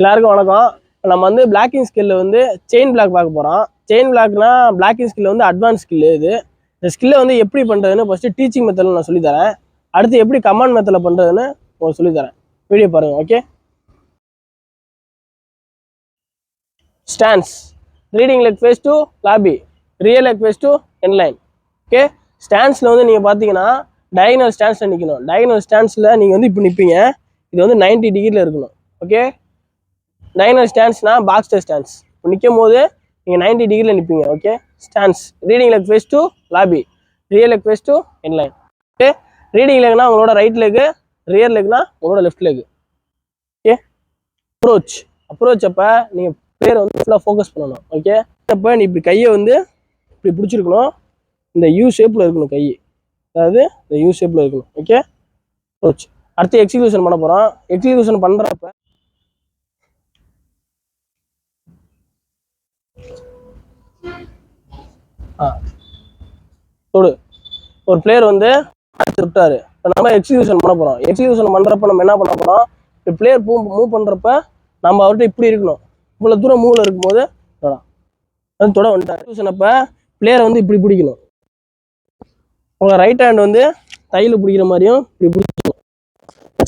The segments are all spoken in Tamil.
எல்லாருக்கும் வணக்கம். நம்ம வந்து பிளாக்கிங் ஸ்கில்ல வந்து செயின் பிளாக் பார்க்க போகிறோம். செயின் பிளாக்னா பிளாக்கிங் ஸ்கில் வந்து அட்வான்ஸ் ஸ்கில். இந்த ஸ்கில்லை வந்து எப்படி பண்ணுறதுன்னு ஃபஸ்ட்டு டீச்சிங் மெத்தடில் நான் சொல்லித்தரேன். அடுத்து எப்படி கமாண்ட் மெத்தடில் பண்ணுறதுன்னு உங்களுக்கு சொல்லித்தரேன். வீடியோ பாருங்கள். Okay. Stance leading leg face to lobby, rear leg face to inline. Okay. ஸ்டான்ஸில் வந்து நீங்கள் பார்த்தீங்கன்னா டயகனல் ஸ்டான்ஸில் நிற்கணும். டயகனல் ஸ்டான்ஸில் நீங்கள் வந்து இப்போ நிற்பீங்க. இது வந்து 90 டிகிரியில் இருக்கணும். ஓகே. டயகனல் ஸ்டான்ஸ்னா பாக்ஸ் ஸ்டான்ஸ். இப்போ நிற்கும் போது நீங்கள் 90 டிகிரியில் நிற்பீங்க. Okay. Stance leading leg face to lobby, rear leg face to inline. Okay. Leading லெக்னா உங்களோட ரைட் லெக்கு, ரியர் லெக்னா உங்களோட லெஃப்ட் லெக். ஓகே. அப்ரோச் அப்போ நீங்கள் பிளேயரை வந்து ஃபுல்லாக ஃபோக்கஸ் பண்ணணும். ஓகே. அப்போ நீ இப்படி கையை வந்து இப்படி பிடிச்சிருக்கணும். இந்த யூ ஷேப்பில் இருக்கணும் கை, அதாவது இந்த யூ ஷேப்பில் இருக்கணும். ஓகே. அப்ரோச். அடுத்து எக்ஸிக்யூஷன் பண்ண போகிறோம். எக்ஸிக்யூஷன் பண்ணுறப்ப தொடு. ஒரு பிளேயர் வந்து விட்டாரு. நம்ம எக்ஸிக்யூஷன் பண்ண போகிறோம். எக்ஸிக்யூஷன் பண்ணுறப்ப நம்ம என்ன பண்ண போகிறோம், இப்போ பிளேயர் மூவ் பண்ணுறப்ப நம்ம அவர்கிட்ட இப்படி இருக்கணும். இவ்வளோ தூரம் மூவில் இருக்கும்போது தொட வந்துட்டார். எக்ஸிக்யூஷன் அப்போ பிளேயரை வந்து இப்படி பிடிக்கணும். உங்களை ரைட் ஹேண்ட் வந்து தையில் பிடிக்கிற மாதிரியும் இப்படி பிடிச்சிக்கணும்.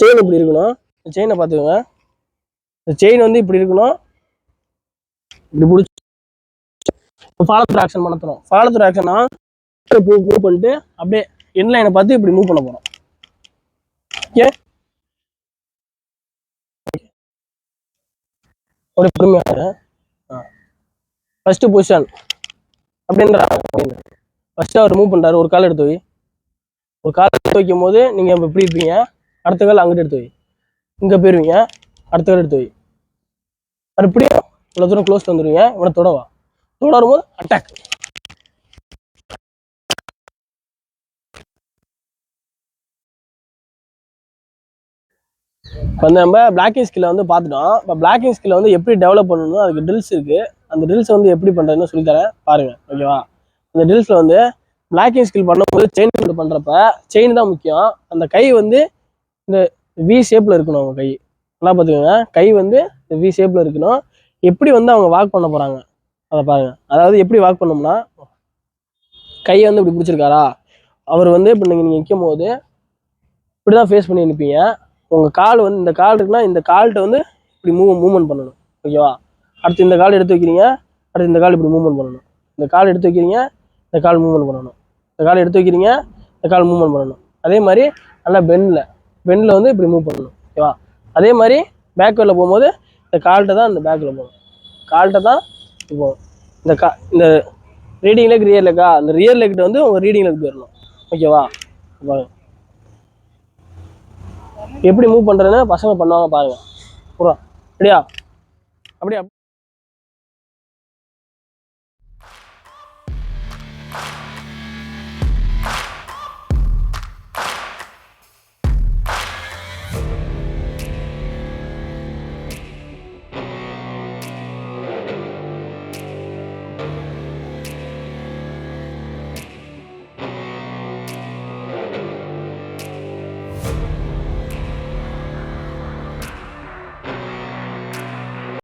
செயின் இப்படி இருக்கணும். இந்த செயினை பார்த்துக்கோங்க. இந்த செயின் வந்து இப்படி இருக்கணும். இப்படி பிடிச்சி ஃபாலோ த்ரூ ஆக்ஷன் பண்ண போகிறோம். ஃபாலோ த்ரூ ஆக்ஷனா மூவ் பண்ணிட்டு அப்படியே என்லைனை பார்த்து இப்படி மூவ் பண்ண போகிறோம். ஓகே. அப்படியே பொறுமையாக ஃபர்ஸ்ட் பொசிஷன் அப்படின்றாங்க. ஃபர்ஸ்ட் அவர் மூவ் பண்ணுறாரு. ஒரு கால் எடுத்து வை. ஒரு கால் எடுத்து வைக்கும் போது நீங்கள் இப்படி இருப்பீங்க. அடுத்த கால் அங்கிட்டு எடுத்து வை. இங்கே போயிருவீங்க. அடுத்த கால் எடுத்து வை. மறுபடியும் இவ்வளோ தூரம் க்ளோஸ் வந்துடுவீங்க. இவனை தொடவா. வரும்போது அட்டாக். வந்து நம்ம பிளாக்கிங் ஸ்கில்லை வந்து பார்த்துட்டோம். இப்போ பிளாக்கிங் ஸ்கில்லை வந்து எப்படி டெவலப் பண்ணணும், அதுக்கு ட்ரில்ஸ் இருக்குது. அந்த ட்ரில்ஸை வந்து எப்படி பண்ணுறதுன்னு சொல்லித்தரேன் பாருங்கள். ஓகேவா. அந்த ட்ரில்ஸில் வந்து பிளாக்கிங் ஸ்கில் பண்ணும்போது செயின் பண்ணுறப்ப செயின் தான் முக்கியம். அந்த கை வந்து இந்த வி ஷேப்பில் இருக்கணும். அவங்க கை நல்லா பார்த்துக்கோங்க. கை வந்து இந்த வி ஷேப்பில் இருக்கணும். எப்படி வந்து அவங்க வாக் பண்ண போகிறாங்க அதை பாருங்கள். அதாவது எப்படி வாக் பண்ணோம்னா கையை வந்து இப்படி பிடிச்சிருக்காரா, அவர் வந்து இப்போ நீங்கள் நிற்கும் போது இப்படி தான் ஃபேஸ் பண்ணி நிற்பீங்க. உங்கள் கால் வந்து இந்த கால் இருக்குன்னா இந்த கால்கிட்ட வந்து இப்படி மூவ்மெண்ட் பண்ணணும். ஓகேவா. அடுத்து இந்த கால் எடுத்து வைக்கிறீங்க. அடுத்து இந்த கால் இப்படி மூவ்மெண்ட் பண்ணணும். இந்த கால் எடுத்து வைக்கிறீங்க, இந்த கால் மூவ்மெண்ட் பண்ணணும். இந்த கால் எடுத்து வைக்கிறீங்க, இந்த கால் மூவ்மெண்ட் பண்ணணும். அதே மாதிரி நல்லா பெண்டில் வந்து இப்படி மூவ் பண்ணணும். ஓகேவா. அதே மாதிரி பேக்வேர்டில் போகும்போது இந்த கால்கிட்ட தான் இந்த பேக்கில் போகணும். கால்கிட்ட தான் போகும். இந்த ரீடிங் லெக் ரியர் லெக்கா, அந்த ரியர் லெக்கிட்ட வந்து உங்கள் ரீடிங் லெக் போயிடணும். ஓகேவா. எப்படி மூவ் பண்ணுறதுன்னு பசங்க பண்ணுவாங்க பாருங்கள். பூரா ரெடியா. அப்படியே